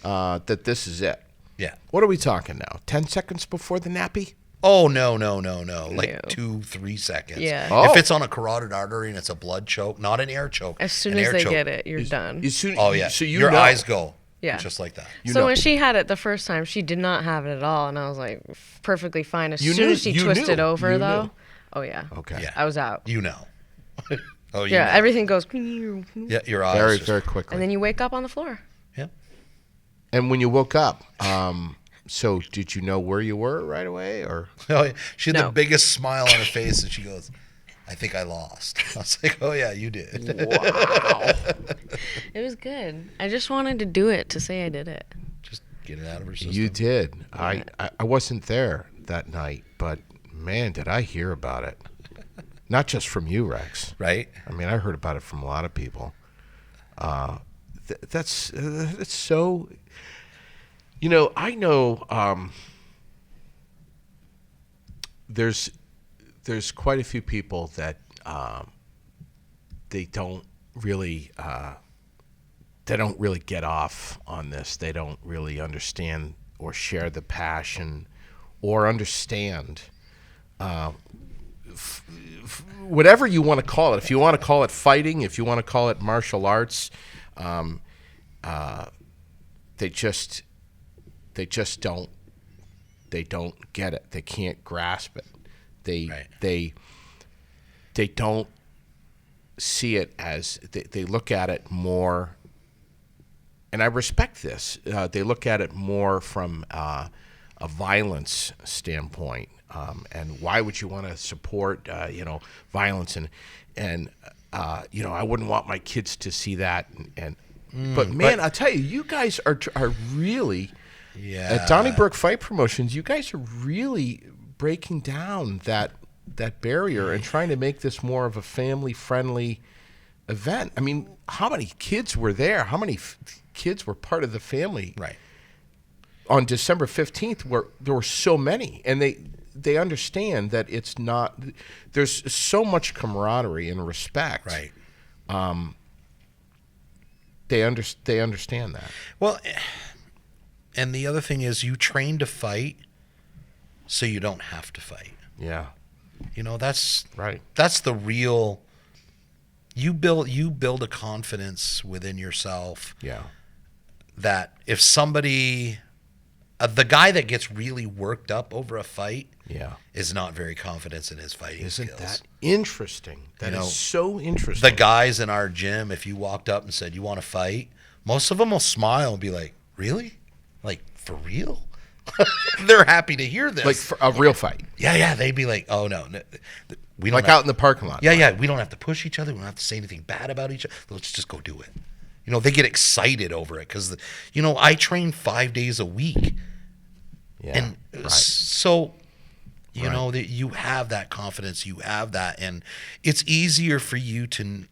that this is it, Yeah. what are we talking now? 10 seconds before the nappy? Oh, no. Like No. 2-3 seconds. Yeah. Oh. If it's on a carotid artery and it's a blood choke, not an air choke. As soon an as air they choke. get it, you're done. Oh, yeah. So your know. eyes go. Yeah. Just like that. You So know. when she had it the first time, she did not have it at all, and I was like, perfectly fine. As You soon knew- as she you twisted knew. over, You though, knew. oh yeah, Okay. Yeah. I was out. You know. Oh, you Yeah, know. everything goes, Yeah, your eyes. Very, just- very quickly. and then you wake up on the floor. Yeah. And when you woke up, so did you know where you were right away, or? Oh, yeah. She had No. the biggest smile on her face, and she goes, I think I lost. I was like, oh, yeah, you did. Wow. It was good. I just wanted to do it to say I did it. Just get it out of her system. You did. I wasn't there that night, but man, did I hear about it. Not just from you, Rex. Right? I mean, I heard about it from a lot of people. That's so. I know. There's quite a few people that they don't really get off on this. They don't really understand or share the passion or understand. Whatever you want to call it, if you want to call it fighting, if you want to call it martial arts, they just don't get it. They can't grasp it. They don't see it as they look at it more, and I respect this. They look at it more from a violence standpoint. And why would you want to support, violence? And I wouldn't want my kids to see that. But man, I'll tell you guys are really, at Donny Brooke Fight Promotions, you guys are really breaking down that barrier and trying to make this more of a family-friendly event. I mean, how many kids were there? How many kids were part of the family? Right. On December 15th, where there were so many, and they understand that it's not. There's so much camaraderie and respect. Right. They understand that. Well, And the other thing is, you train to fight so you don't have to fight. Yeah. You know, that's Right. That's the real. You build a confidence within yourself. Yeah. That if somebody, the guy that gets really worked up over a fight, Yeah. is not very confident in his fighting Isn't skills. that interesting? That You know, is so interesting. The guys in our gym, if you walked up and said, "You want to fight?" most of them will smile and be like, "Really? Like, for real?" They're happy to hear this. like for a real fight. Yeah. They'd be like, "Oh, no. We don't Like out in the parking lot. Yeah. We don't have to push each other. We don't have to say anything bad about each other. Let's just go do it." You know, they get excited over it because, you know, I train 5 days a week. Yeah. And right. so, you Right. know, that you have that confidence, you have that, and it's easier for you to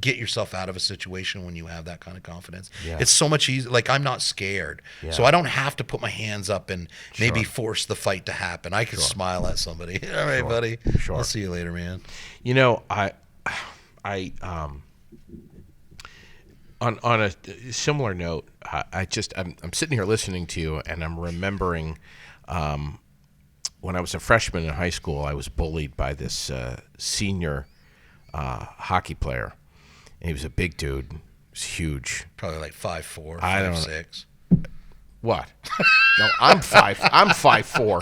get yourself out of a situation when you have that kind of confidence. Yeah. It's so much easier. Like, I'm not scared, Yeah. so I don't have to put my hands up and maybe Sure. force the fight to happen. I can smile at somebody. All right, Sure. buddy. Sure. I'll see you later, man. You know, on a similar note, I'm sitting here listening to you, and I'm remembering when I was a freshman in high school, I was bullied by this senior hockey player, and he was a big dude. He was huge. Probably like 5'4", I don't know. 5'6". What? No, I'm 5'4"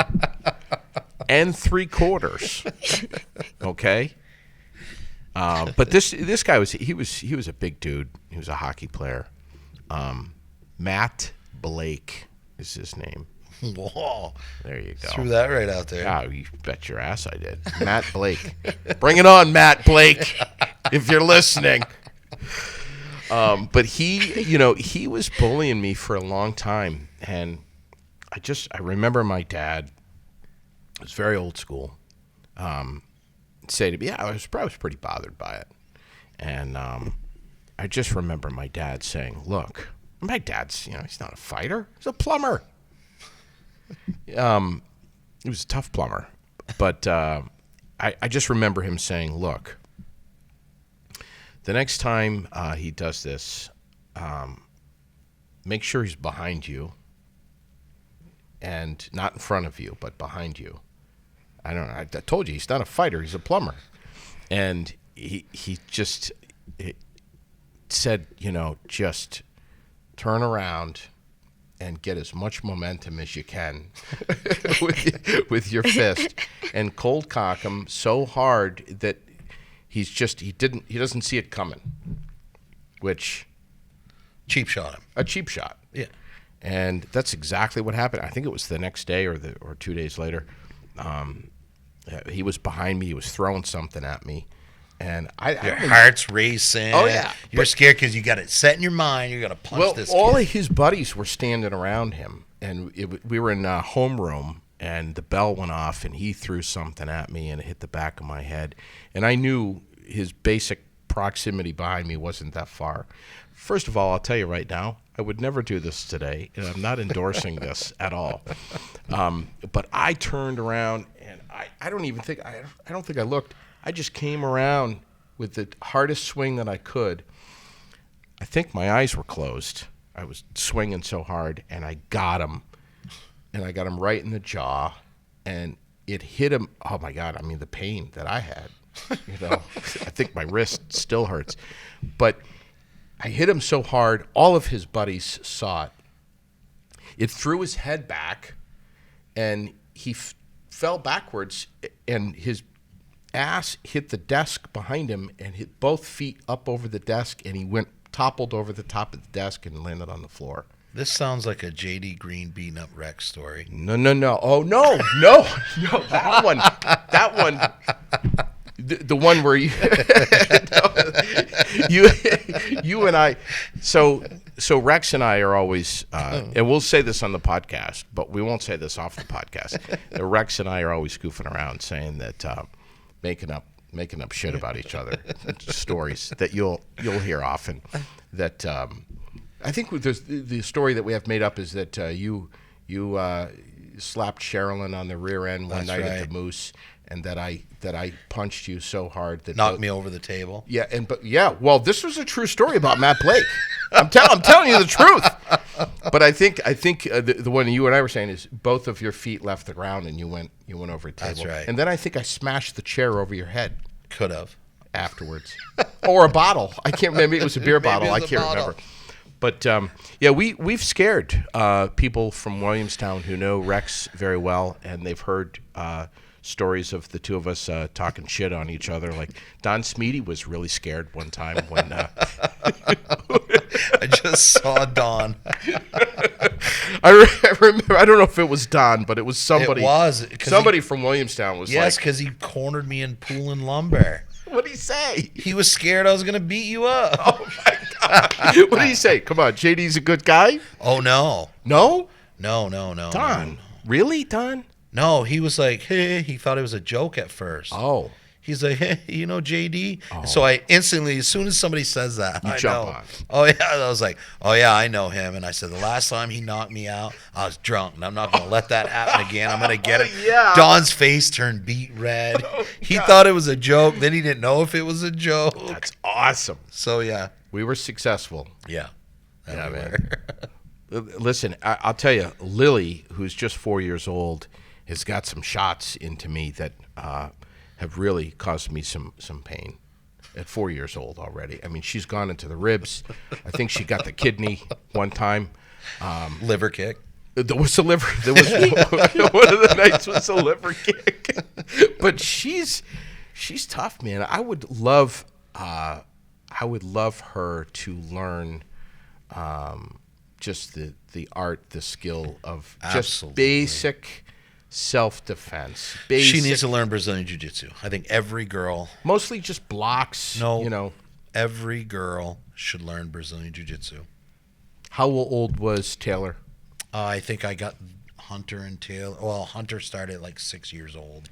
and 3/4. Okay. But this guy was a big dude. He was a hockey player. Matt Blake is his name. Whoa. There you go. Threw that right out there. Oh, you bet your ass I did. Matt Blake. Bring it on, Matt Blake, if you're listening. But he was bullying me for a long time. And I remember my dad, it was very old school, say to me, I was pretty bothered by it. And I just remember my dad saying, look, my dad's, he's not a fighter. He's a plumber. He was a tough plumber. But I just remember him saying, look, the next time he does this, make sure he's behind you and not in front of you, but behind you. I don't know. I told you, he's not a fighter. He's a plumber. And he just said, just turn around and get as much momentum as you can with your fist and cold cock him so hard that he doesn't see it coming, which Cheap shot him. a cheap shot. Yeah. And that's exactly what happened. I think it was the next day or 2 days later. He was behind me. He was throwing something at me, and Your heart's racing. Oh, yeah. You're scared because you got it set in your mind. You're gonna punch this. all kid. of his buddies were standing around him, and we were in homeroom, and the bell went off, and he threw something at me, and it hit the back of my head, and I knew his basic proximity behind me wasn't that far. First of all, I'll tell you right now, I would never do this today, and I'm not endorsing this at all. But I turned around, and I don't think I looked. I just came around with the hardest swing that I could. I think my eyes were closed. I was swinging so hard, and I got him. And I got him right in the jaw, and it hit him. Oh, my God. I mean, the pain that I had, I think my wrist still hurts. But I hit him so hard, all of his buddies saw it. It threw his head back, and he fell backwards, and his ass hit the desk behind him and hit both feet up over the desk, and he toppled over the top of the desk and landed on the floor. This sounds like a J.D. Green beating up Rex story. No. Oh, no. That one. The one where you and I. So Rex and I are always, and we'll say this on the podcast, but we won't say this off the podcast. Rex and I are always goofing around saying that, making up shit about each other, stories that you'll hear often. That I think the story that we have made up is that you slapped Sherilyn on the rear end one night at the Moose, and that I punched you so hard that Knocked me over the table. Yeah, well, this was a true story about Matt Blake. I'm telling you the truth. But I think the one you and I were saying is both of your feet left the ground and you went over a table. That's right. And then I think I smashed the chair over your head Could have. afterwards, or a bottle. I can't remember. Maybe it was a beer bottle. it I was a can't bottle. remember. But yeah, we've scared people from Williamstown who know Rex very well, and they've heard stories of the two of us talking shit on each other. Like Don Smeedy was really scared one time when I just saw Don. I remember. I don't know if it was Don, but it was somebody. It was. 'Cause somebody from Williamstown was Yes, like, because he cornered me in pool and lumber. "What did he say? He was scared I was going to beat you up. Oh my god! What did he say? Come on, JD's a good guy." Oh, no. No, No. Don. Really, Don? No, he was like, hey, he thought it was a joke at first. Oh. He's like, hey, you know JD? So I instantly, as soon as somebody says that, I jump know. on. Oh, yeah. I was like, oh, yeah, I know him. And I said, the last time he knocked me out, I was drunk, and I'm not going to let that happen again. I'm going to get it. Yeah. Don's face turned beet red. He thought it was a joke. Then he didn't know if it was a joke. That's awesome. So, yeah. We were successful. Yeah. Yeah, man. Listen, I'll tell you, Lily, who's just 4 years old, has got some shots into me that have really caused me some pain at 4 years old already. I mean, she's gone into the ribs. I think she got the kidney one time. Liver kick. There was a liver. There was one of the nights was a liver kick. But she's tough, man. I would love her to learn just the art, the skill of just Absolutely. basic self-defense. Basic, She needs to learn Brazilian Jiu-Jitsu. I think every girl, mostly just blocks. No. You know. every girl should learn Brazilian Jiu-Jitsu. How old was Taylor? I think I got Hunter and Taylor. Well, Hunter started at like 6 years old.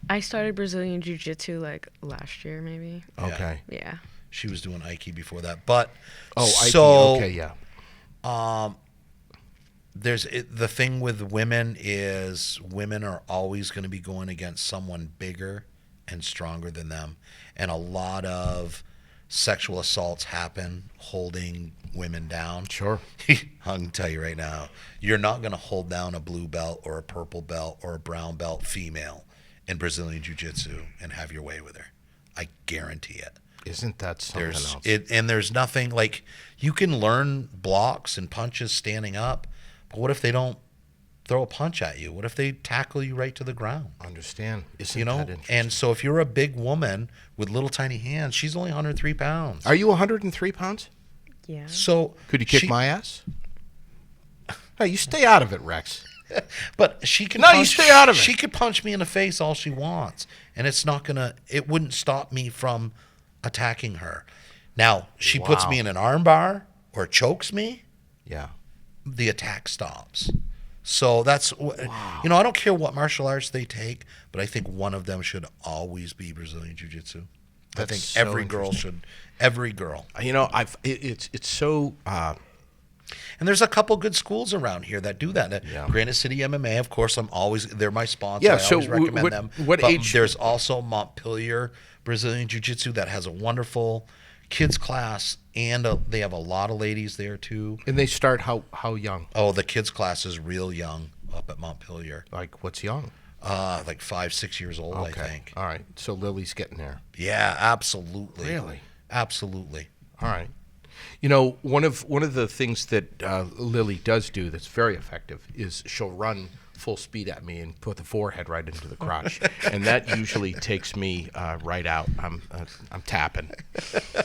I started Brazilian Jiu-Jitsu like last year, maybe. Okay. Yeah. She was doing Aiki before that. But Aiki, okay, yeah. The thing with women is women are always going to be going against someone bigger and stronger than them. And a lot of sexual assaults happen holding women down. Sure. I can tell you right now, you're not going to hold down a blue belt or a purple belt or a brown belt female in Brazilian Jiu-Jitsu and have your way with her. I guarantee it. Isn't that something else? There's nothing like you can learn blocks and punches standing up, but what if they don't throw a punch at you? What if they tackle you right to the ground? Understand? Isn't You know, that interesting? and so if you're a big woman with little tiny hands, she's only 103 pounds. Are you 103 pounds? Yeah. So Could you kick my ass? Hey, you stay out of it, Rex. But she can. No, you punch, stay out of it. She could punch me in the face all she wants, and it's not gonna. It wouldn't stop me from attacking her. Now she puts Wow. me in an arm bar or chokes me, Yeah. the attack stops. So that's I don't care what martial arts they take, but I think one of them should always be Brazilian Jiu-Jitsu. I That's think so every girl should. Every girl. You know, it's so. And there's a couple good schools around here that do that. Yeah. Granite City MMA, of course, they're my sponsor. Yeah, I so always recommend what- them. what But age- There's also Montpelier Brazilian Jiu-Jitsu that has a wonderful kids class, and they have a lot of ladies there too. And they start how young? Oh, the kids class is real young up at Montpelier. Like what's young? Like 5-6 years old, I think. All right. So Lily's getting there. Yeah, absolutely. Really? Absolutely. All right. You know, one of the things that Lily does do that's very effective is she'll run full speed at me and put the forehead right into the crotch, and that usually takes me right out. I'm tapping.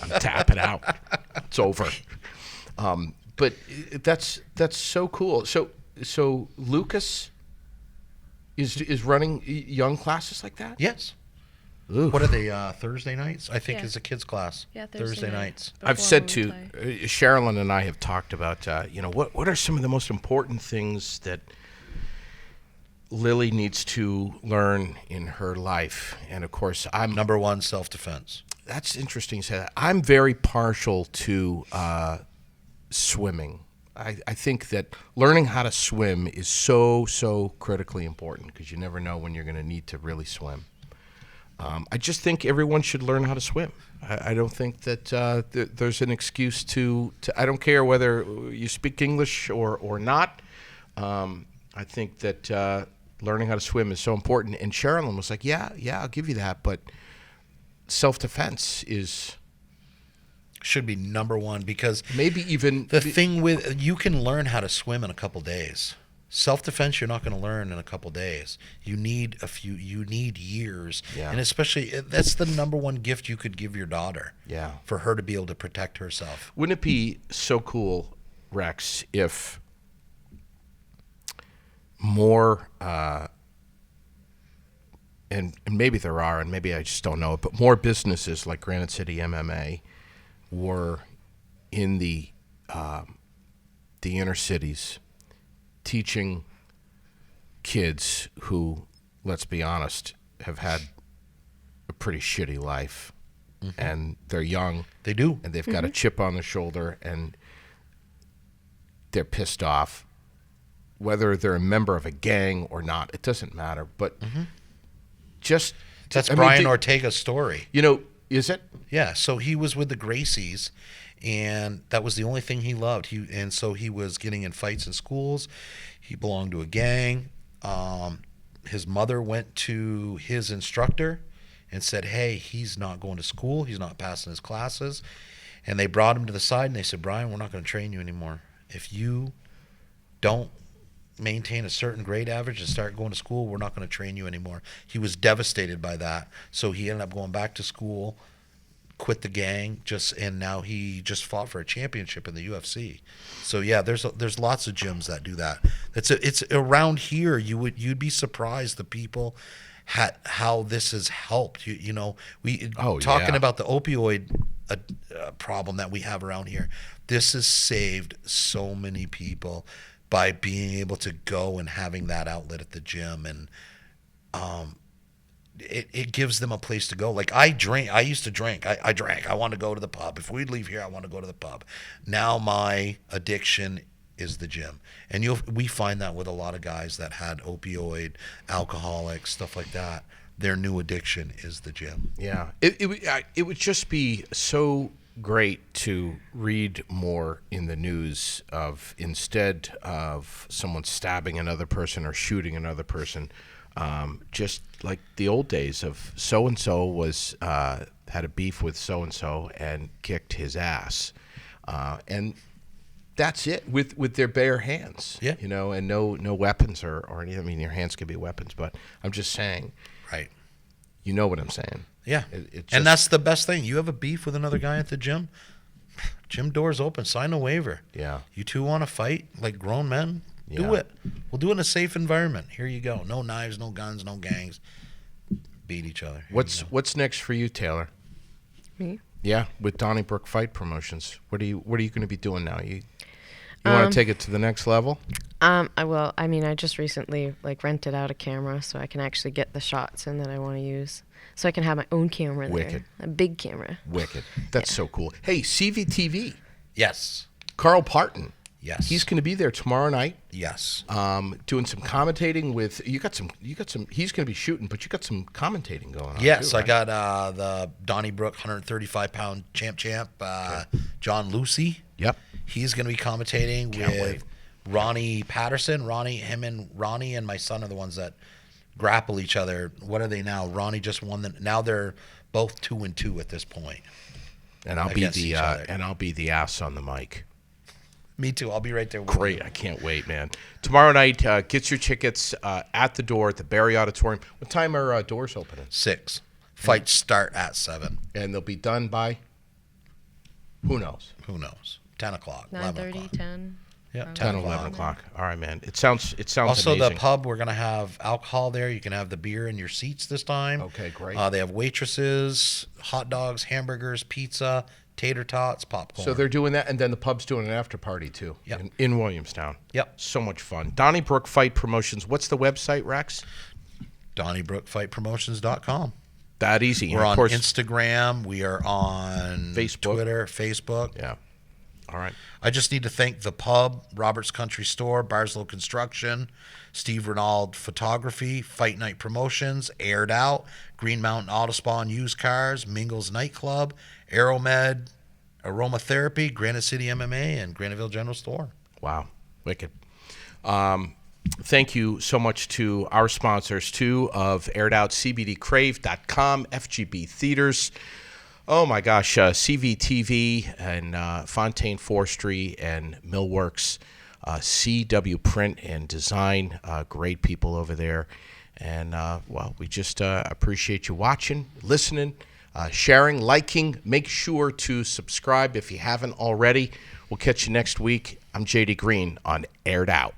I'm tapping out. It's over. But that's so cool. So Lucas is running young classes like that? Yes. Ooh. What are they, Thursday nights? I think Yeah. is a kids class. Yeah, Thursday night. nights. I've Before said we to play. Sherilyn and I have talked about what are some of the most important things that Lily needs to learn in her life, and of course Number one, self-defense. that's interesting. You say that. I'm very partial to swimming. I think that learning how to swim is so critically important because you never know when you're going to need to really swim. I just think everyone should learn how to swim. I don't think that there's an excuse to. I don't care whether you speak English or not. I think that learning how to swim is so important. And Sherilyn was like, yeah, I'll give you that. But self-defense should be number one, because maybe even the thing with, you can learn how to swim in a couple days. Self-defense, you're not going to learn in a couple days. You need years. Yeah. And especially, that's the number one gift you could give your daughter. Yeah. For her to be able to protect herself. Wouldn't it be so cool, Rex, if more, and maybe there are, and maybe I just don't know it, but more businesses like Granite City MMA were in the inner cities teaching kids who, let's be honest, have had a pretty shitty life, and they're young. They do. And they've got a chip on their shoulder, and they're pissed off. Whether they're a member of a gang or not, it doesn't matter. But just... That's Brian Ortega's story. You know, is it? Yeah, so he was with the Gracies, and that was the only thing he loved. So he was getting in fights in schools. He belonged to a gang. His mother went to his instructor and said, hey, he's not going to school. He's not passing his classes. And they brought him to the side, and they said, Brian, we're not going to train you anymore. If you don't maintain a certain grade average and start going to school, we're not going to train you anymore. He was devastated by that. So he ended up going back to school, quit the gang, and now he just fought for a championship in the UFC. So yeah, there's lots of gyms that do that. It's around here. You'd be surprised the people how this has helped. Talking about the opioid problem that we have around here. This has saved so many people by being able to go and having that outlet at the gym, and it gives them a place to go. Like I used to drink. I drank. I want to go to the pub. If we leave here, I want to go to the pub. Now my addiction is the gym. And we find that with a lot of guys that had opioid, alcoholics, stuff like that. Their new addiction is the gym. Yeah. It would just be so great to read more in the news of, instead of someone stabbing another person or shooting another person, just like the old days of so-and-so was had a beef with so-and-so and kicked his ass. And that's it, with their bare hands. Yeah. And no weapons or anything. I mean, your hands can be weapons, but I'm just saying. Right. You know what I'm saying. Yeah. And that's the best thing. You have a beef with another guy at the gym, gym doors open, sign a waiver. Yeah. You two want to fight like grown men? Do it. We'll do it in a safe environment. Here you go. No knives, no guns, no gangs. Beat each other. What's next for you, Taylor? Me? Yeah, with Donny Brooke Fight Promotions. What are you going to be doing now? You want to take it to the next level? I will. I mean, I just recently rented out a camera so I can actually get the shots in that I want to use. So I can have my own camera Wicked. there. A big camera. Wicked. That's so cool. Hey, CVTV. Yes. Carl Parton. Yes. He's going to be there tomorrow night. Yes. Doing some commentating with you got some. He's going to be shooting, but you got some commentating going on. Yes, too, right? I got the Donny Brooke 135-pound champ, John Lucy. Yep. He's going to be commentating Can't with wait. Ronnie Patterson. Ronnie and my son are the ones that grapple each other. What are they now? Ronnie just won now they're both 2-2 at this point. And I'll be the ass on the mic. Me too. I'll be right there with Great. you. I can't wait, man. Tomorrow night, get your tickets at the door at the Barre Auditorium. What time are doors opening? 6. Fights start at 7. And they'll be done by? Who knows? 10 o'clock. 11 o'clock. 10. Yeah, 10, 11 o'clock. All right, man. It sounds also, amazing. the pub, we're going to have alcohol there. You can have the beer in your seats this time. Okay, great. They have waitresses, hot dogs, hamburgers, pizza, tater tots, popcorn. So they're doing that, and then the pub's doing an after party, too, Yep. in Williamstown. Yep. So much fun. Donny Brooke Fight Promotions. What's the website, Rex? DonnyBrookeFightPromotions.com. That easy. We're and on of course, Instagram. We are on Facebook. Twitter, Facebook. Yeah. All right. I just need to thank the pub, Robert's Country Store, Barslow Construction, Steve Renaud Photography, Fight Night Promotions, Aired Out, Green Mountain Auto Spa and Used Cars, Mingles Nightclub, Aeromed, Aromatherapy, Granite City MMA, and Graniteville General Store. Wow. Wicked. Thank you so much to our sponsors, too, of Aired Out, CBDCrave.com, FGB Theaters. Oh, my gosh, CVTV and Fontaine Forestry and Millworks, CW Print and Design, great people over there. And, well, we just appreciate you watching, listening, sharing, liking. Make sure to subscribe if you haven't already. We'll catch you next week. I'm JD Green on Aired Out.